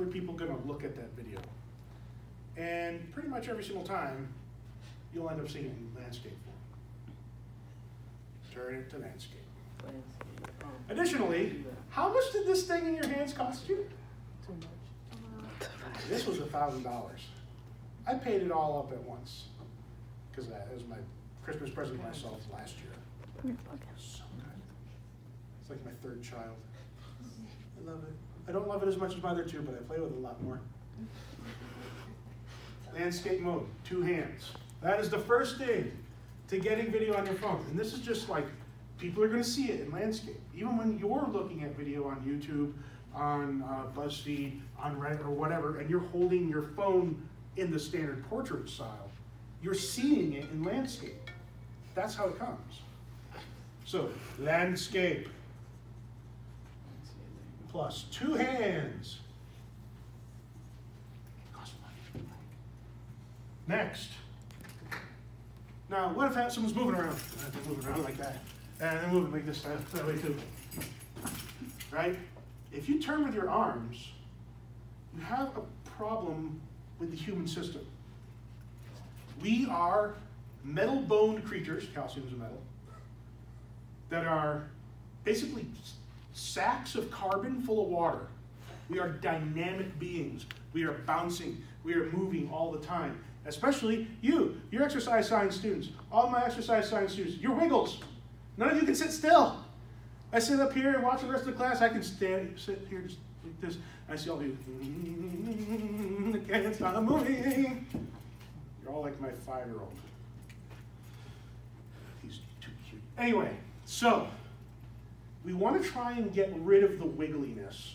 other people going to look at that video? And pretty much every single time, you'll end up seeing it in landscape form. Turn it to landscape. Additionally, how much did this thing in your hands cost you? Too much. This was $1,000. I paid it all up at once because that was my Christmas present to myself last year. So good. It's like my third child. I love it. I don't love it as much as my other two, but I play with it a lot more. Landscape mode, 2 hands. That is the first thing to getting video on your phone. And this is just like, people are going to see it in landscape. Even when you're looking at video on YouTube, on BuzzFeed, on Reddit, or whatever, and you're holding your phone in the standard portrait style, you're seeing it in landscape. That's how it comes. So, landscape plus 2 hands. Next. Now, what if someone's moving around? They're moving around like that. And they're moving like this, that way too. Right? If you turn with your arms, you have a problem with the human system. We are metal-boned creatures, calcium is a metal, that are basically sacks of carbon full of water. We are dynamic beings. We are bouncing. We are moving all the time. Especially you, you're exercise science students. All my exercise science students, you're wiggles. None of you can sit still. I sit up here and watch the rest of the class. I can sit here just like this. I see all of you. I can't stop moving. You're all like my 5-year-old. He's too cute. Anyway, so we want to try and get rid of the wiggliness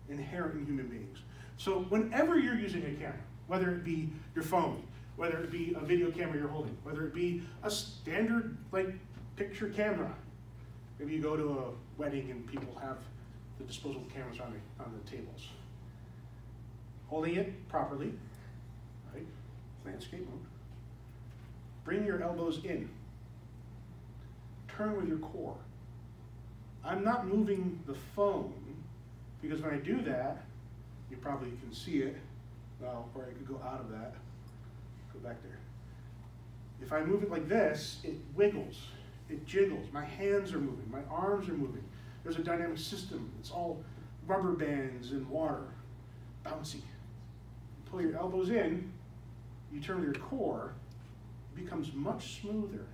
inherent in human beings. So whenever you're using a camera, whether it be your phone, whether it be a video camera you're holding, whether it be a standard like picture camera. Maybe you go to a wedding and people have the disposable cameras on the tables. Holding it properly, right? Landscape mode. Bring your elbows in. Turn with your core. I'm not moving the phone because when I do that, you probably can see it. Well, or I could go out of that, go back there. If I move it like this, it wiggles, it jiggles. My hands are moving, my arms are moving. There's a dynamic system. It's all rubber bands and water, bouncy. Pull your elbows in, you turn to your core, it becomes much smoother.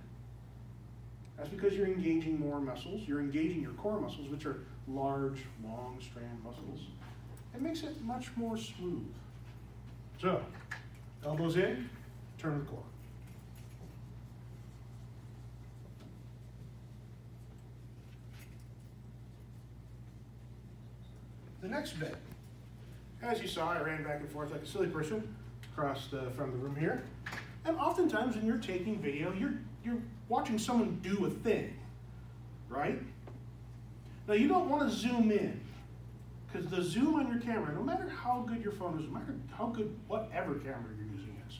That's because you're engaging more muscles. You're engaging your core muscles, which are large, long strand muscles. It makes it much more smooth. So, elbows in, turn the core. The next bit. As you saw, I ran back and forth like a silly person across from the room here. And oftentimes when you're taking video, you're watching someone do a thing, right? Now you don't want to zoom in, because the zoom on your camera, no matter how good your phone is, no matter how good whatever camera you're using is,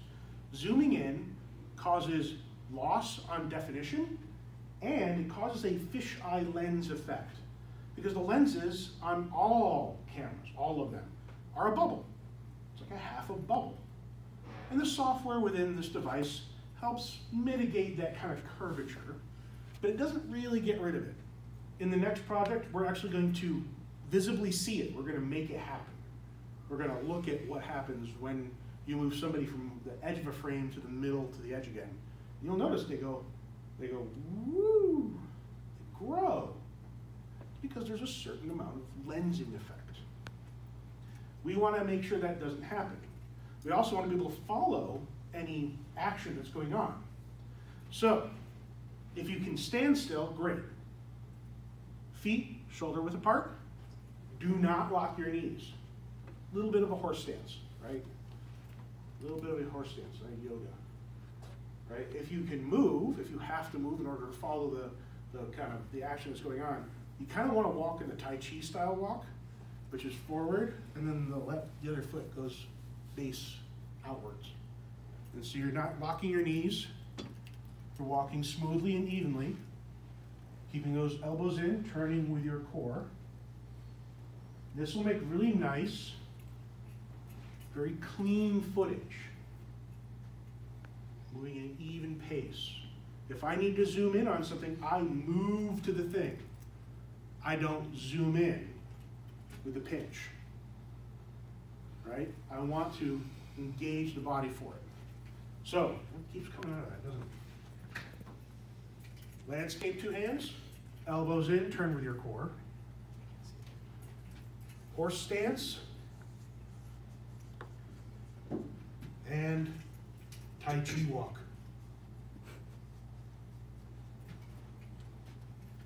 zooming in causes loss on definition, and it causes a fisheye lens effect. Because the lenses on all cameras, all of them, are a bubble. It's like a half a bubble. And the software within this device helps mitigate that kind of curvature, but it doesn't really get rid of it. In the next project, we're actually going to visibly see it. We're going to make it happen. We're going to look at what happens when you move somebody from the edge of a frame to the middle to the edge again. You'll notice they go, woo, they grow, because there's a certain amount of lensing effect. We want to make sure that doesn't happen. We also want to be able to follow any action that's going on. So, if you can stand still, great. Feet shoulder width apart. Do not lock your knees. A little bit of a horse stance, right? A little bit of a horse stance, like yoga. Right? If you can move, if you have to move in order to follow the kind of the action that's going on, you kind of want to walk in the Tai Chi style walk, which is forward, and then the other foot goes base outwards. And so you're not locking your knees. You're walking smoothly and evenly, keeping those elbows in, turning with your core. This will make really nice very clean footage. Moving at an even pace. If I need to zoom in on something, I move to the thing. I don't zoom in with the pinch. Right? I want to engage the body for it. So, what keeps coming out of that, doesn't it? Landscape 2 hands, elbows in, turn with your core. Horse stance. And Tai Chi walk.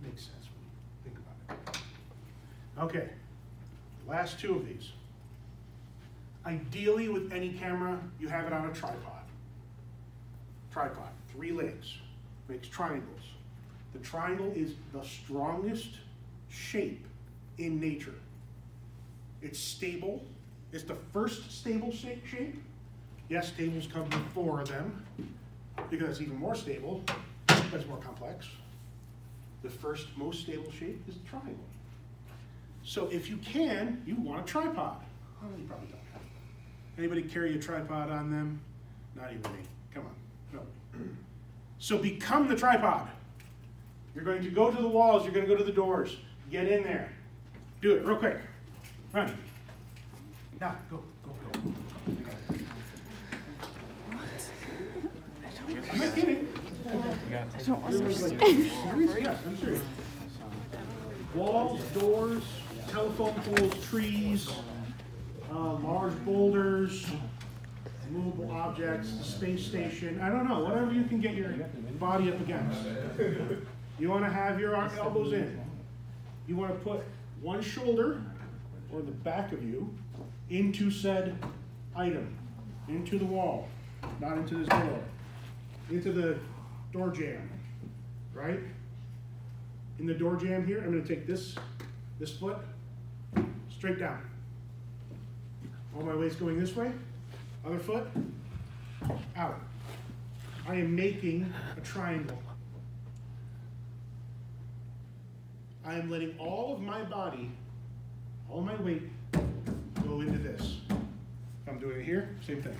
Makes sense when you think about it. Okay, last 2 of these. Ideally, with any camera, you have it on a tripod. Tripod, 3 legs, makes triangles. The triangle is the strongest shape in nature. It's stable. It's the first stable shape. Yes, tables come before them because it's even more stable, but it's more complex. The first most stable shape is the triangle. So if you can, you want a tripod. Oh, you probably don't have one. Anybody carry a tripod on them? Not even me. Come on. No. So become the tripod. You're going to go to the walls. You're going to go to the doors. Get in there. Do it real quick. Run. Now, go. I'm not kidding. I don't want to Serious? Yes, I'm serious. Walls, doors, telephone poles, trees, large boulders, movable objects, the space station. I don't know, whatever you can get your body up against. You want to have your elbows in. You want to put one shoulder or the back of you into said item, into the wall, not into this door, into the door jamb, right? In the door jamb here, I'm going to take this foot straight down. All my weight's going this way. Other foot, out. I am making a triangle. I am letting all of my body, all my weight, go into this. If I'm doing it here, same thing.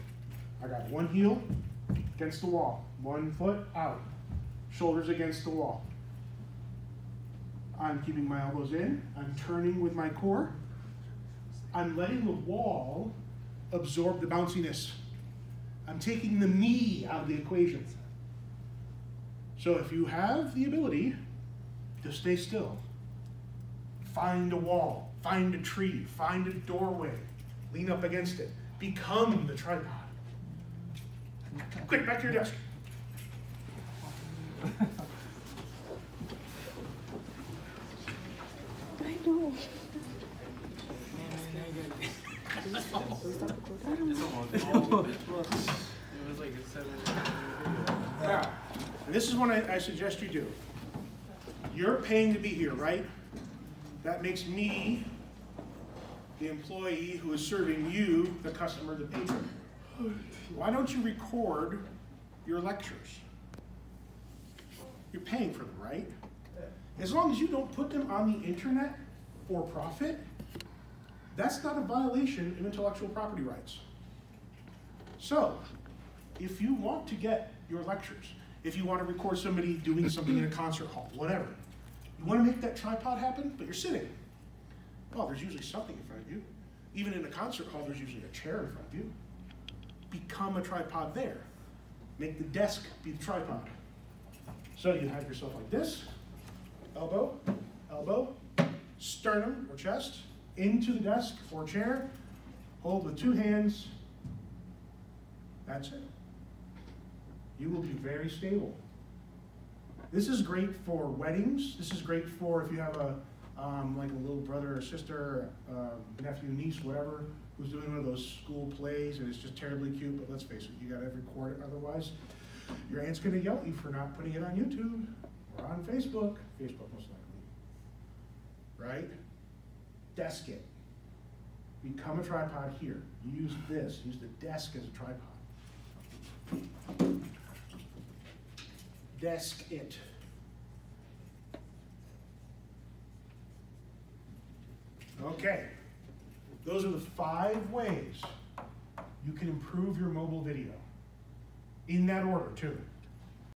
I got one heel against the wall, one foot out, shoulders against the wall. I'm keeping my elbows in, I'm turning with my core. I'm letting the wall absorb the bounciness. I'm taking the me out of the equation. So if you have the ability to stay still, find a wall, find a tree, find a doorway, lean up against it, become the tripod. Quick, back to your desk. I know. Now, and this is what I suggest you do. You're paying to be here, right? That makes me the employee who is serving you, the customer, the patron. Why don't you record your lectures? You're paying for them, right? As long as you don't put them on the internet for profit, that's not a violation of intellectual property rights. So, if you want to get your lectures, if you want to record somebody doing something in a concert hall, whatever, you want to make that tripod happen, but you're sitting. Well, there's usually something in front of you. Even in a concert hall, there's usually a chair in front of you. Become a tripod there. Make the desk be the tripod. So you have yourself like this, elbow, elbow, sternum or chest, into the desk or chair, hold with 2 hands. That's it. You will be very stable. This is great for weddings. This is great for if you have like a little brother or sister, nephew, niece, whatever, who's doing one of those school plays and it's just terribly cute, but let's face it, you gotta record it, otherwise your aunt's gonna yell at you for not putting it on YouTube or on Facebook. Facebook most likely, right? Desk it. Become a tripod here. Use this, use the desk as a tripod. Desk it. Okay, those are the 5 ways you can improve your mobile video. In that order, too.